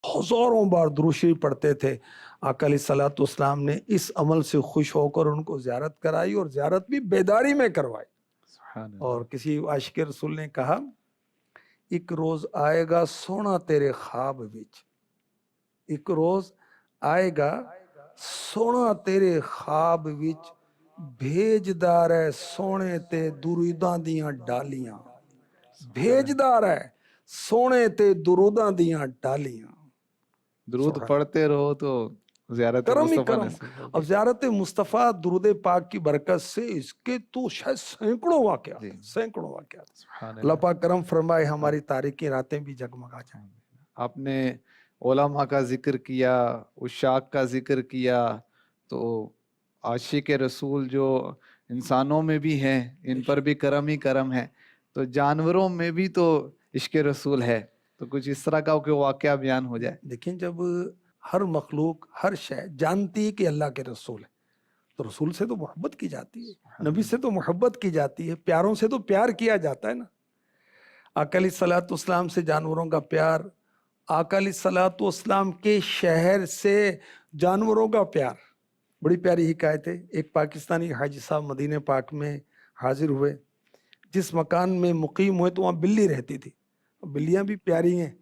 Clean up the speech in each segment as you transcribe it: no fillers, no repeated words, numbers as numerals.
हजारों बार दुरूद शरीफ पढ़ते थे। आका अलैहिस्सलातु वस्सलाम ने इस अमल से खुश होकर उनको ज़ियारत कराई और ज़ियारत भी बेदारी में करवाई। और किसी आशिक रसूल ने कहा, एक रोज आएगा सोना तेरे ख्वाब विच, एक रोज आएगा सोना तेरे ख्वाब विच, भेजदार है सोने ते दुरूदां दियां डालियां, भेजदार है सोने ते दुरूदां दियां डालियां। दुरूद पढ़ते रहो तो ज़ियारत करम ही मुस्तफ़ा करम। नसीब होगी। अब ज़ियारत मुस्तफ़ा दुरूद पाक की बरकत से इसके तो शायद सैकड़ों वाक़यात हैं, सैकड़ों वाक़यात। अल्लाह पाक करम फरमाए, हमारी तारीकी रातें भी जगमगा जाएं। आपने उलमा का जिक्र किया, उशाक का जिक्र किया, तो आशिक रसूल जो इंसानों में भी हैं, इन पर भी करम ही करम है, तो जानवरों में भी तो इश्क रसूल है। तो कुछ इस तरह का कोई वाक़या बयान हो जाए। देखिए, जब हर मखलूक हर शय जानती है कि अल्लाह के रसूल है, तो रसूल से तो मोहब्बत की जाती है, नबी से तो मोहब्बत की जाती है, प्यारों से तो प्यार किया जाता है ना। आका अलैहिस्सलातु वस्सलाम से जानवरों का प्यार, आका अलैहिस्सलातु वस्सलाम के शहर से जानवरों का प्यार। बड़ी प्यारी हिकायत है। एक पाकिस्तानी हाजी साहब मदीने पाक में हाजिर हुए। जिस मकान में मुकीम हुए तो वहाँ बिल्ली रहती थी। बिल्लियाँ भी प्यारी हैं,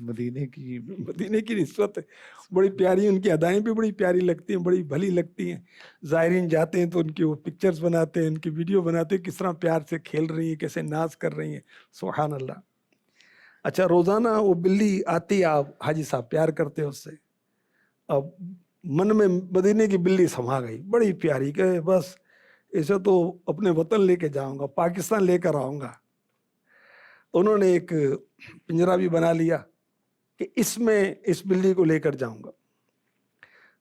मदीने की निस्बत है, बड़ी प्यारी, उनकी अदाएं भी बड़ी प्यारी लगती हैं, बड़ी भली लगती हैं। ज़ायरीन जाते हैं तो उनकी वो पिक्चर्स बनाते हैं, उनकी वीडियो बनाते हैं, किस तरह प्यार से खेल रही हैं, कैसे नाच कर रही हैं, सुभान अल्लाह। अच्छा, रोज़ाना वो बिल्ली आती, आप हाजी साहब प्यार करते हैं उससे। अब मन में मदीने की बिल्ली समा गई, बड़ी प्यारी, कहे बस इसे तो अपने वतन लेके जाऊंगा, पाकिस्तान लेकर आऊंगा। उन्होंने एक पिंजरा भी बना लिया कि इसमें इस बिल्ली को लेकर जाऊंगा।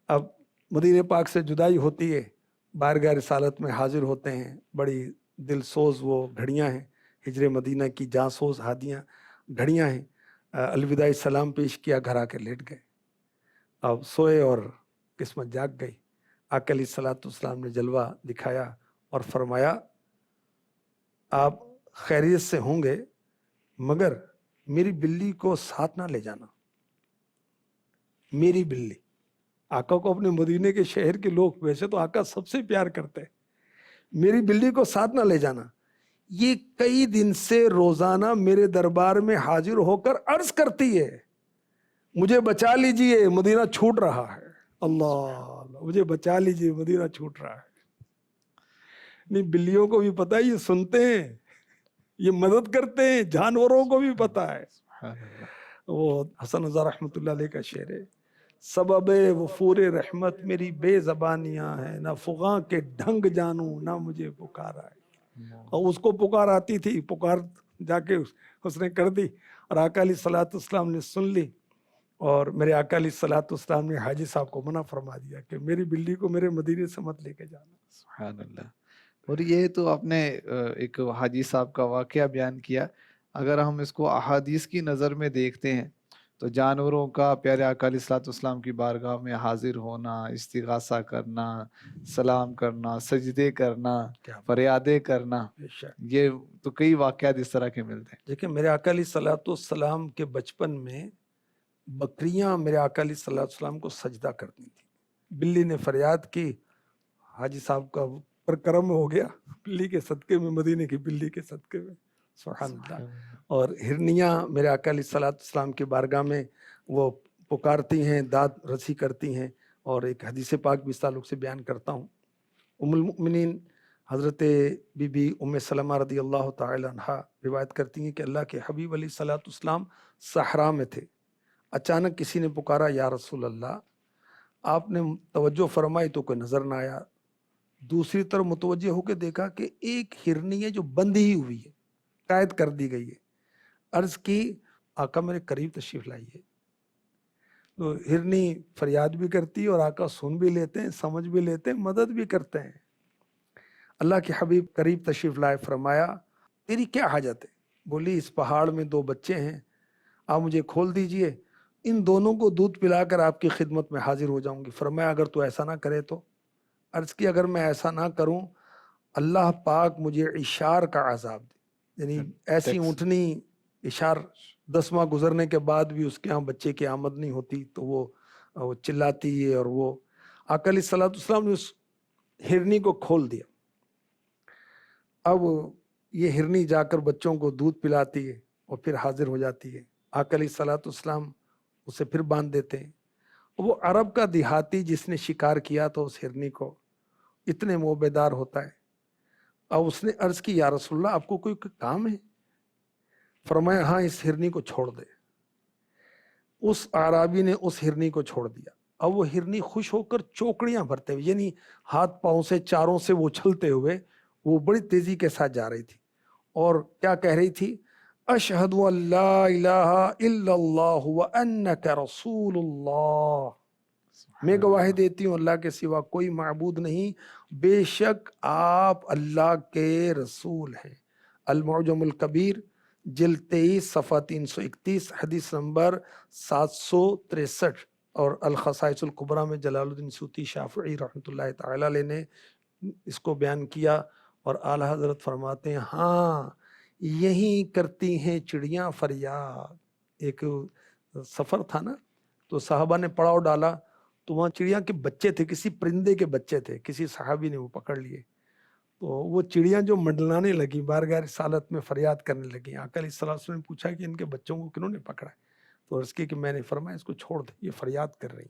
अब मदीने पाक से जुदाई होती है, बारगाह रिसालत में हाजिर होते हैं, बड़ी दिलसोज वो घड़ियां हैं, हिजरे मदीना की जांसोज हादियाँ घड़ियां हैं। अलविदाई सलाम पेश किया, घर आकर लेट गए। अब सोए और किस्मत जाग गई। आका अलैहिस्सलातु वस्सलाम ने जलवा दिखाया और फरमाया, आप खैरियत से होंगे मगर मेरी बिल्ली को साथ ना ले जाना। मेरी बिल्ली, आका को अपने मदीने के शहर के लोग वैसे तो आका सबसे प्यार करते हैं, मेरी बिल्ली को साथ ना ले जाना। ये कई दिन से रोजाना मेरे दरबार में हाजिर होकर अर्ज करती है, मुझे बचा लीजिए, मदीना छूट रहा है। अल्लाह, मुझे बचा लीजिए, मदीना छूट रहा है। नहीं, बिल्लियों को भी पता है, ये सुनते हैं, ये मदद करते हैं, जानवरों को भी पता है। वो हसन रज़ा रहमतुल्लाह अलैह का शेर है, सबबे वफूरे रहमत मेरी बेज़बानियाँ हैं, ना फुगा के ढंग जानूं ना मुझे पुकार आए। और उसको पुकार आती थी, पुकार जाके उसने कर दी, और आका अलैहिस्सलातु वस्सलाम ने सुन ली। और मेरे आका अलैहिस्सलातु वस्सलाम ने हाजी साहब को मना फरमा दिया कि मेरी बिल्ली को मेरे मदीने से मत लेके जाना। सुभान अल्लाह। और ये तो आपने एक हाजी साहब का वाक़या बयान किया। अगर हम इसको अहादीस की नज़र में देखते हैं तो जानवरों का प्यारे आका अलैहिस्सलातु वस्सलाम की बारगाह में हाजिर होना, इस्तिग़ासा करना, सलाम करना, सजदे करना, फरियादें करना, ये तो कई वाक़यात इस तरह के मिलते हैं। देखिए, मेरे आका अलैहिस्सलातु वस्सलाम के बचपन में बकरियां मेरे आका अलैहिस्सलातु वस्सलाम को सजदा करती थी। बिल्ली ने फरियाद की, हाजी साहब का पर करम हो गया, बिल्ली के सदके में, मदीने की बिल्ली के सदके में, सुभान अल्लाह। और हिरनियाँ मेरे आका अलैहिस्सलातु वस्सलाम की बारगाह में वो पुकारती हैं, दाद रसी करती हैं। और एक हदीस पाक भी इस ताल्लुक से बयान करता हूँ। उम्मुल मुमिनीन हज़रत बीबी उम्मे सलमा रदी अल्लाह ताला अन्हा रिवायत करती हैं कि अल्लाह के हबीब अलैहिस्सलातु वस्सलाम सहरा में थे। अचानक किसी ने पुकारा, या रसूल अल्लाह। आपने तवज्जो फरमाई तो कोई नजर ना आया। दूसरी तरफ मुतवज्जे होकर देखा कि एक हिरनी है जो बंधी हुई है, कैद कर दी गई है। अर्ज की, आका मेरे करीब तशरीफ लाइए। तो हिरनी फरियाद भी करती है और आका सुन भी लेते हैं, समझ भी लेते हैं, मदद भी करते हैं। अल्लाह के हबीब करीब तशरीफ लाए, फरमाया, तेरी क्या हाजत है? बोली, इस पहाड़ में 2 बच्चे हैं, आप मुझे खोल दीजिए, इन दोनों को दूध पिलाकर आपकी खिदमत में हाजिर हो जाऊंगी। फरमाया, अगर तू ऐसा ना करे तो? अर्ज की, अगर मैं ऐसा ना करूं, अल्लाह पाक मुझे इशार का अजाब दे, यानी ऐसी ऊँटनी इशार 10 माह गुजरने के बाद भी उसके यहाँ बच्चे की आमद नहीं होती तो वो चिल्लाती है, और वो आका अलैहिस्सलाम ने उस हिरनी को खोल दिया। अब ये हिरनी जाकर बच्चों को दूध पिलाती है और फिर हाजिर हो जाती है। आका अलैहिस्सलाम उसे फिर बांध देते हैं। वो अरब का देहाती जिसने शिकार किया तो उस हिरनी को इतने मोहबेदार होता है। अब उसने अर्ज की, या रसूलल्लाह आपको कोई काम है? फरमाया हाँ, इस हिरनी को छोड़ दे। उस आराबी ने उस हिरनी को छोड़ दिया। अब वो हिरनी खुश होकर चौकड़ियां भरते हुए, यानी हाथ पांव से चारों से वो उछलते हुए वो बड़ी तेजी के साथ जा रही थी और क्या कह रही थी, अशहदु अल्ला इलाहा इल्लल्लाहु व अन्नका रसूलुल्लाह, मैं गवाही देती हूँ अल्लाह के सिवा कोई माबूद नहीं, बेशक आप अल्लाह के रसूल हैं। अल-मुअजमुल कबीर जिल्द 23 सफ़ा 331 हदीस नंबर 763। और अल-खसाइसुल कुबरा में जलालुद्दीन सूती शाफ़िई रहमतुल्लाह तआला अलैह ने इसको बयान किया और आला हज़रत फरमाते हैं, हाँ यही करती हैं चिड़ियाँ फरियाद। एक सफ़र था ना, तो साहबा ने पड़ाव डाला तो वहाँ चिड़िया के बच्चे थे, किसी परिंदे के बच्चे थे, किसी सहाबी ने वो पकड़ लिए। तो वो चिड़िया जो मंडलाने लगी, बारगाह रिसालत में फरियाद करने लगी। आका अलैहिस्सलाम ने पूछा कि इनके बच्चों को किन्होंने पकड़ा है? तो अर्ज़ की कि मैंने। फरमाया इसको छोड़ दे, ये फरियाद कर रही।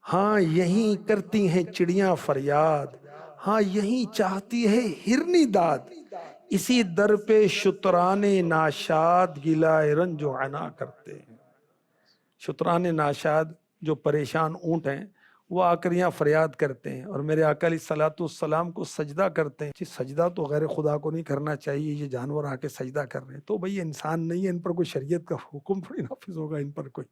हाँ यही करती हैं चिड़िया फरियाद, हाँ यही चाहती है हिरनी दाद, इसी दर पे शुतराने नाशाद गिलाए रंजो अना करते हैं। शुतराने नाशाद जो परेशान ऊंट हैं वो आकर यहाँ फरियाद करते हैं और मेरे आका अलैहिस्सलाम को सजदा करते हैं। सजदा तो गैर खुदा को नहीं करना चाहिए, ये जानवर आके सजदा कर रहे हैं तो भाई इंसान नहीं है, इन पर कोई शरीयत का हुक्म थोड़ी नाफिज होगा इन पर कोई।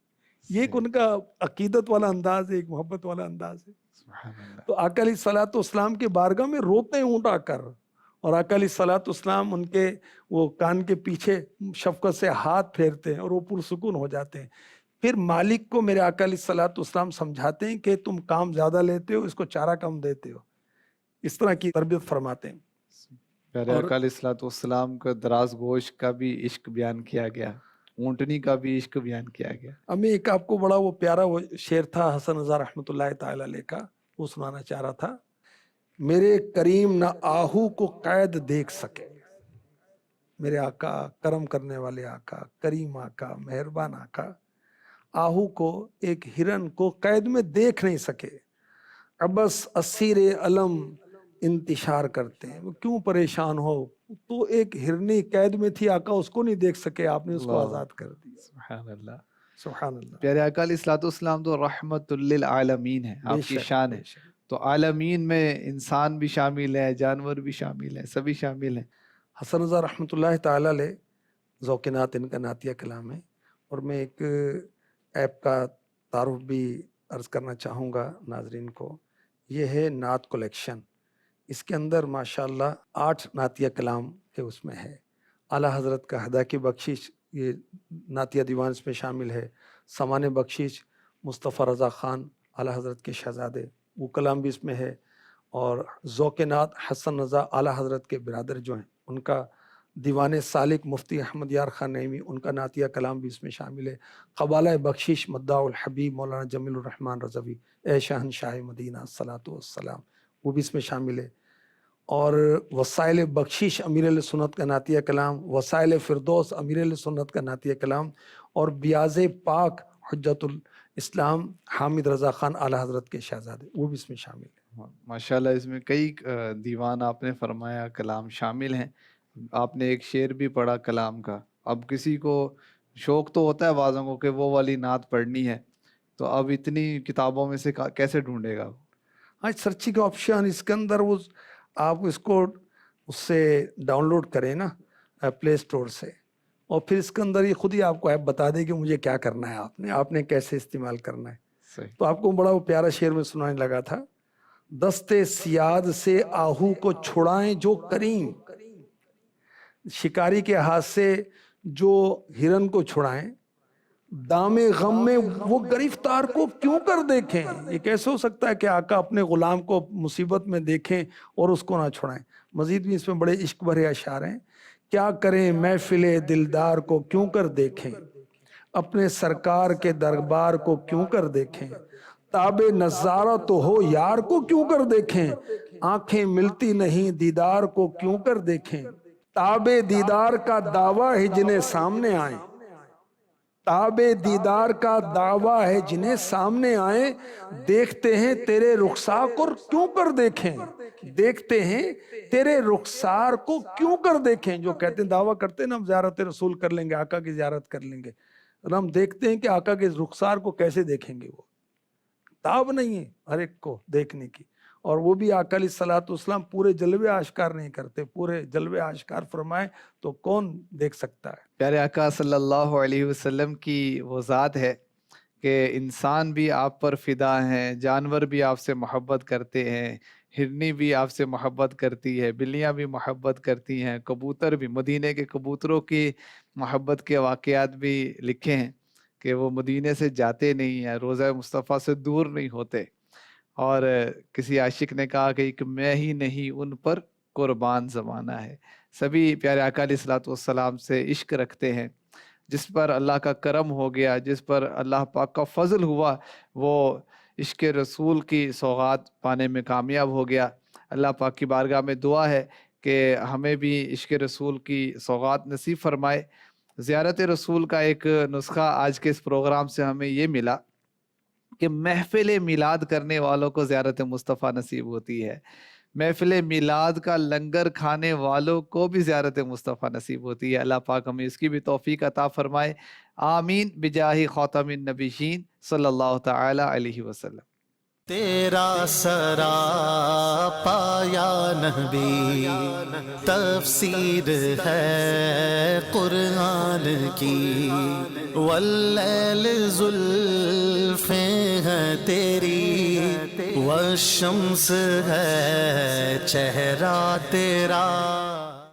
ये एक उनका अकीदत वाला अंदाज है, एक मोहब्बत वाला अंदाज है। तो आका अलैहिस्सलाम के बारगाह में रोते हैं ऊँट आकर, और आका अलैहिस्सलाम उनके वो कान के पीछे शफकत से हाथ फेरते हैं और वो पुरसुकून हो जाते हैं। फिर मालिक को मेरे आका अलैहिस्सलाम समझाते हैं कि तुम काम ज्यादा लेते हो, इसको चारा कम देते हो। इस तरह की तरबियत फरमाते हैं। प्यारे आका अलैहिस्सलाम का दराज गोश का भी इश्क बयान किया गया, ऊंटनी का भी इश्क बयान किया गया। अब मैं एक आपको बड़ा वो प्यारा वो शेर था हसन रज़ा रहमतुल्लाह तआला अलैह का, वो सुनाना चाह रहा था। मेरे करीम ना आहू को कैद देख सके, मेरे आका करम करने वाले आका, करीम आका, मेहरबान आका आहू को, एक हिरन को कैद में देख नहीं सके। अब बस असीर अलम इंतशार करते हैं, वो क्यों परेशान हो, तो एक हिरनी कैद में थी, आका उसको नहीं देख सके, आपने उसको आजाद कर दिया। सुभान अल्लाह, सुभान अल्लाह। प्यारे आका अलैहिस्सलाम तो रहमतुल लिल आलमीन है, आपकी शान है। तो आलमीन में इंसान भी शामिल है, जानवर भी शामिल है, सभी शामिल हैं। हसन रज़ा रहमतुल्लाह तआला अलैह ज़ौक़-ए-नात इनका नातिया कलाम है। और मैं एक ऐप का तारुफ भी अर्ज़ करना चाहूँगा नाजरीन को। ये है नात कलेक्शन, इसके अंदर माशाअल्लाह 8 नातिया कलाम है उसमें है। आला हज़रत का हदा की बख्शिश ये नातिया दीवान इसमें शामिल है। समान बख्शिश मुस्तफ़ा रज़ा ख़ान आला हज़रत के शहज़ादे, वो कलाम भी इसमें है। और ज़ौक़-ए-नात हसन रज़ा आला हज़रत के बिरादर जो हैं उनका दीवाने सालिक मुफ्ती अहमद यार खान नईमी, उनका नातिया कलाम भी इसमें शामिल है। क़बाला बख्शिश मद्दाउल हबीब मौलाना जमीलुर रहमान रज़वी ए शहंशाह मदीना अस्सलातु वस्सलाम, वो भी इसमें शामिल है। और वसाइल बख्शिश अमीर अहले सुन्नत का नातिया कलाम, वसाइल फ़िरदौस अमीर अहले सुन्नत का नातिया कलाम, और बियाज़े पाक हुज्जतुल इस्लाम हामिद रज़ा ख़ान आला हज़रत के शहज़ादे, वो भी इसमें शामिल है। माशाल्लाह, इसमें कई दीवान आपने फरमाया, कलाम शामिल हैं। आपने एक शेर भी पढ़ा कलाम का। अब किसी को शौक तो होता है वाज़ों को कि वो वाली नात पढ़नी है, तो अब इतनी किताबों में से कैसे ढूंढेगा वो? हाँ, सर्चिंग का ऑप्शन इसके अंदर, वो आप इसको उससे डाउनलोड करें ना प्ले स्टोर से, और फिर इसके अंदर ये खुद ही आपको ऐप बता दे कि मुझे क्या करना है, आपने कैसे इस्तेमाल करना है। सही। तो आपको बड़ा वो प्यारा शेर में सुनाने लगा था, दस्ते सियाद से आहू को छुड़ाएं जो करीम, शिकारी के हाथ से जो हिरन को छुड़ाएं, दामे गम में वो गिरफ्तार को क्यों कर देखें। ये कैसे हो सकता है कि आका अपने गुलाम को मुसीबत में देखें और उसको ना छुड़ाएं। मजीद भी इसमें बड़े इश्क भरे अशार हैं کیا کریں محفل دلدار کو کیوں کر دیکھیں، اپنے سرکار کے دربار کو کیوں کر دیکھیں، تاب نظارہ تو ہو یار کو کیوں کر دیکھیں، آنکھیں ملتی نہیں دیدار کو کیوں کر دیکھیں، تاب دیدار کا دعویٰ ہے جنہیں سامنے آئیں، تاب دیدار کا دعویٰ ہے جنہیں سامنے آئیں، دیکھتے ہیں تیرے رخسار کو کیوں کر دیکھیں، دیکھتے ہیں تیرے رخسار کو کیوں کر دیکھیں۔ جو کہتے ہیں دعویٰ کرتے ہیں نا ہم زیارت رسول کر لیں گے، آقا کی زیارت کر لیں گے، اور ہم دیکھتے ہیں کہ آقا کے رخسار کو کیسے دیکھیں گے، وہ تاب نہیں ہے ہر ایک کو دیکھنے کی، اور وہ بھی آقا علیہ الصلوۃ والسلام پورے جلوے آشکار نہیں کرتے، پورے جلوے آشکار فرمائے تو کون دیکھ سکتا ہے۔ پیارے آقا صلی اللہ علیہ وسلم کی وہ ذات ہے کہ انسان بھی آپ پر فدا ہیں، جانور بھی آپ سے محبت کرتے ہیں، ہرنی بھی آپ سے محبت کرتی ہے، بلیاں بھی محبت کرتی ہیں، کبوتر بھی، مدینے کے کبوتروں کی محبت کے واقعات بھی لکھے ہیں کہ وہ مدینے سے جاتے نہیں ہیں، روضہ مصطفیٰ سے دور نہیں ہوتے، اور کسی عاشق نے کہا کہ ایک میں ہی نہیں ان پر قربان زمانہ ہے۔ سبھی پیارے آقا علیہ الصلوۃ والسلام سے عشق رکھتے ہیں، جس پر اللہ کا کرم ہو گیا، جس پر اللہ پاک کا فضل ہوا، وہ عشق رسول کی سوغات پانے میں کامیاب ہو گیا۔ اللہ پاک کی بارگاہ میں دعا ہے کہ ہمیں بھی عشق رسول کی سوغات نصیب فرمائے۔ زیارت رسول کا ایک نسخہ آج کے اس پروگرام سے ہمیں یہ ملا کہ محفل میلاد کرنے والوں کو زیارت مصطفیٰ نصیب ہوتی ہے، محفل میلاد کا لنگر کھانے والوں کو بھی زیارت مصطفیٰ نصیب ہوتی ہے۔ اللہ پاک ہمیں اس کی بھی توفیق عطا فرمائے، آمین بجاہ خاتم النبیین صلی اللہ تعالی علیہ وسلم۔ تیرا سراپا یا نبی تفسیر ہے قرآن کی، واللیل زلفیں ہیں تیری، والشمس ہے چہرہ تیرا۔